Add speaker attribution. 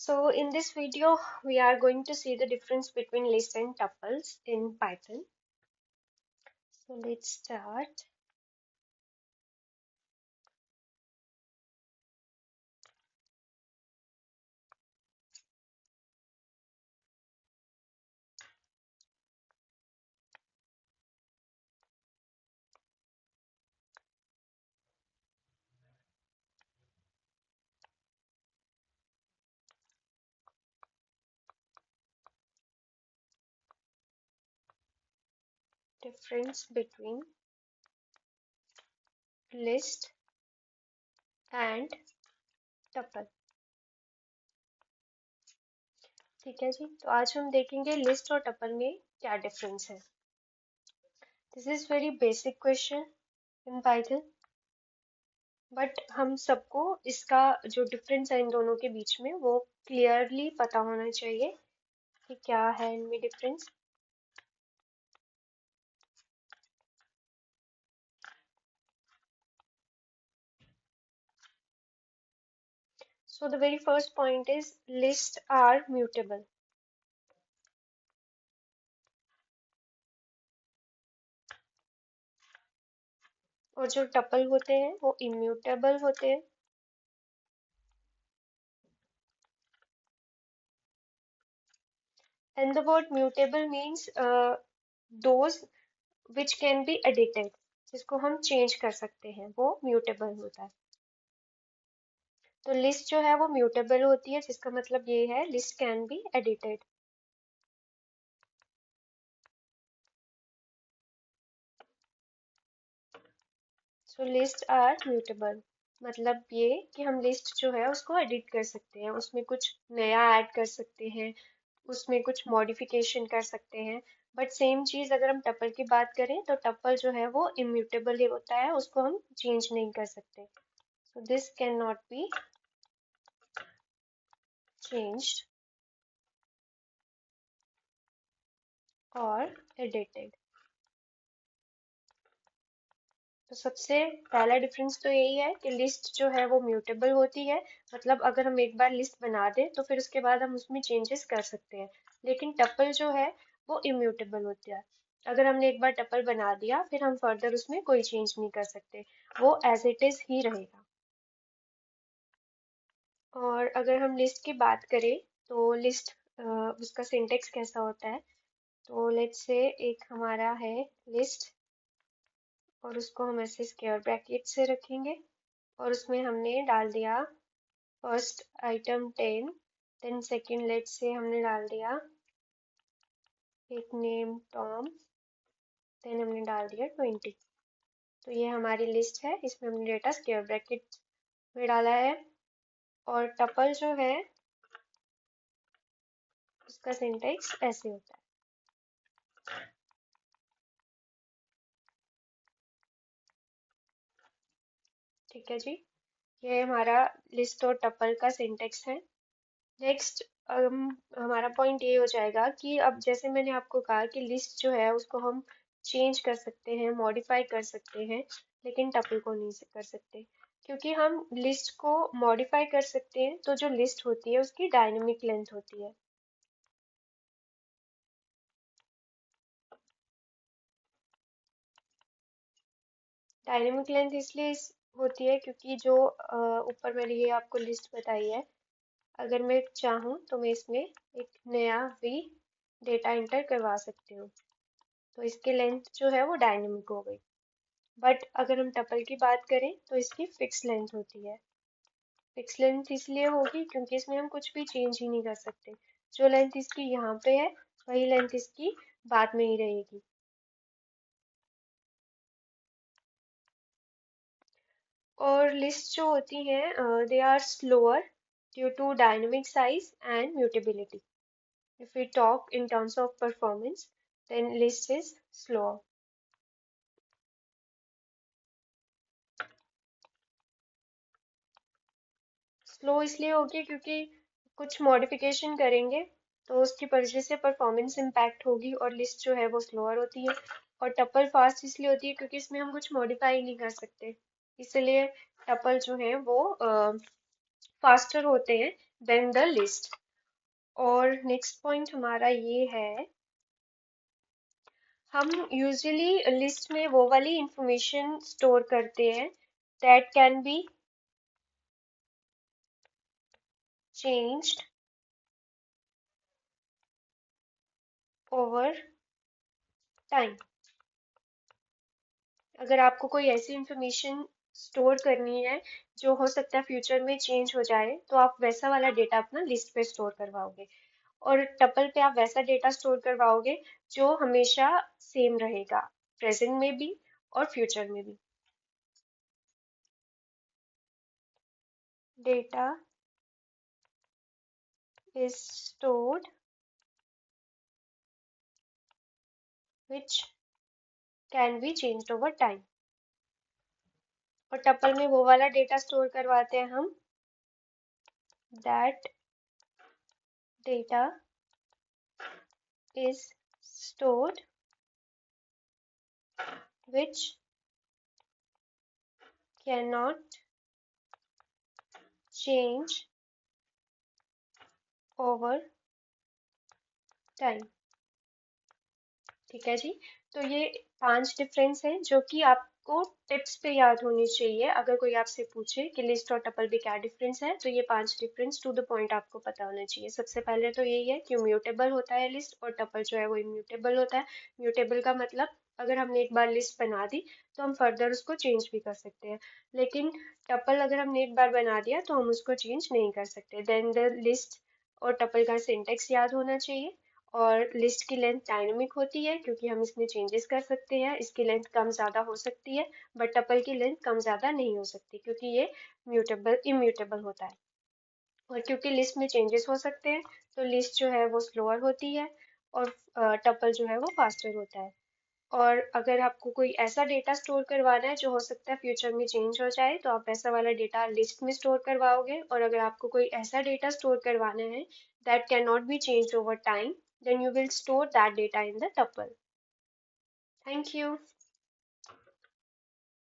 Speaker 1: So in this video, we are going to see the difference between list and tuples in Python. So let's start. Difference between list and tuple. ठीक है जी, तो आज हम देखेंगे list और tuple में क्या डिफरेंस है. This is very basic question in Python, but हम सबको इसका जो डिफरेंस है इन दोनों के बीच में वो क्लियरली पता होना चाहिए कि क्या है इनमें difference. So the very first point is lists are mutable. और जो टपल होते हैं वो इम्यूटेबल होते हैं. And the word mutable means those which can be edited, जिसको हम चेंज कर सकते हैं वो म्यूटेबल होता है. तो लिस्ट जो है वो म्यूटेबल होती है, जिसका मतलब ये है list can be edited. So list are mutable मतलब ये कि हम लिस्ट जो है उसको एडिट कर सकते हैं, उसमें कुछ नया ऐड कर सकते हैं, उसमें कुछ मॉडिफिकेशन कर सकते हैं. बट सेम चीज अगर हम टपल की बात करें तो टपल जो है वो इम्यूटेबल ही होता है, उसको हम चेंज नहीं कर सकते. So this cannot be changed or edited. तो सबसे पहला डिफरेंस तो यही है कि लिस्ट जो है वो म्यूटेबल होती है, मतलब अगर हम एक बार लिस्ट बना दें तो फिर उसके बाद हम उसमें चेंजेस कर सकते हैं. लेकिन टपल जो है वो इम्यूटेबल होती है. अगर हमने एक बार टपल बना दिया फिर हम फर्दर उसमें कोई चेंज नहीं कर सकते, वो एज इट इज ही रहेगा. और अगर हम लिस्ट की बात करें तो लिस्ट उसका सिंटेक्स कैसा होता है. तो लेट्स से एक हमारा है लिस्ट और उसको हम ऐसे स्क्वायर ब्रैकेट से रखेंगे और उसमें हमने डाल दिया first item 10, then second let's say हमने डाल दिया एक नेम टॉम, देन हमने डाल दिया 20. तो ये हमारी लिस्ट है, इसमें हमने डेटा स्क्वायर ब्रैकेट में डाला है. और टपल जो है उसका सिंटेक्स ऐसे होता है. ठीक है जी, ये हमारा लिस्ट और टपल का सिंटेक्स है. नेक्स्ट हमारा पॉइंट ये हो जाएगा कि अब जैसे मैंने आपको कहा कि लिस्ट जो है उसको हम चेंज कर सकते हैं, मॉडिफाई कर सकते हैं, लेकिन टपल को नहीं कर सकते. क्योंकि हम लिस्ट को मॉडिफाई कर सकते हैं तो जो लिस्ट होती है उसकी डायनेमिक लेंथ होती है. डायनेमिक लेंथ इसलिए होती है क्योंकि जो ऊपर मैंने ये आपको लिस्ट बताई है, अगर मैं चाहूँ तो मैं इसमें एक नया भी डेटा एंटर करवा सकती हूँ, तो इसकी लेंथ जो है वो डायनेमिक हो गई. बट अगर हम टपल की बात करें तो इसकी फिक्स लेंथ होती है. फिक्स लेंथ इसलिए होगी क्योंकि इसमें हम कुछ भी चेंज ही नहीं कर सकते. जो लेंथ इसकी यहाँ पे है वही लेंथ इसकी बाद में ही रहेगी. और लिस्ट जो होती हैं they are slower due to dynamic size and mutability. If we talk in terms of performance, then list is slower. Slow इसलिए होगी क्योंकि कुछ मॉडिफिकेशन करेंगे तो उसकी वजह से परफॉर्मेंस इम्पैक्ट होगी, और लिस्ट जो है वो स्लोअर होती है. और टपल फास्ट इसलिए होती है क्योंकि इसमें हम कुछ मॉडिफाई नहीं कर सकते, इसलिए टपल जो है वो फास्टर होते हैं. Then the list. और नेक्स्ट पॉइंट हमारा ये है, हम यूजुअली लिस्ट में वो वाली इंफॉर्मेशन स्टोर करते हैं that can be changed over time. अगर आपको कोई ऐसी इंफॉर्मेशन स्टोर करनी है जो हो सकता है फ्यूचर में चेंज हो जाए, तो आप वैसा वाला डेटा अपना लिस्ट पे स्टोर करवाओगे। और टपल पे आप वैसा डेटा स्टोर करवाओगे जो हमेशा सेम रहेगा, प्रेजेंट में भी और फ्यूचर में भी। Data is stored which can be changed over time. और टपल में वो वाला डेटा स्टोर करवाते हैं हम, that data is stored which cannot change over time। ठीक है जी। तो ये 5 डिफरेंस हैं जो कि आपको टिप्स पे याद होनी चाहिए। अगर कोई आपसे पूछे कि लिस्ट और टपल में क्या डिफरेंस है, तो ये 5 डिफरेंस टू द पॉइंट आपको पता होना चाहिए। सबसे पहले तो यही है कि म्यूटेबल होता है लिस्ट, और टपल जो है वो इम्यूटेबल होता है। म्यूटेबल का मतलब, अगर हमने एक बार लिस्ट बना दी तो हम फर्दर उसको चेंज भी कर सकते हैं, लेकिन टपल अगर हमने एक बार बना दिया तो हम उसको चेंज नहीं कर सकते। देन द लिस्ट और टपल का सिंटेक्स याद होना चाहिए। और लिस्ट की लेंथ डायनेमिक होती है क्योंकि हम इसमें चेंजेस कर सकते हैं, इसकी लेंथ कम ज़्यादा हो सकती है, बट टपल की लेंथ कम ज़्यादा नहीं हो सकती क्योंकि ये म्यूटेबल इम्यूटेबल होता है। और क्योंकि लिस्ट में चेंजेस हो सकते हैं, तो लिस्ट जो है वो स्लोअर होती है और टपल जो है वो फास्टर होता है। और अगर आपको कोई ऐसा डेटा स्टोर करवाना है जो हो सकता है फ्यूचर में चेंज हो जाए, तो आप वैसा वाला डेटा लिस्ट में स्टोर करवाओगे। और अगर आपको कोई ऐसा डेटा स्टोर करवाना है that cannot be changed over time, then you will store that data in the tuple। Thank you।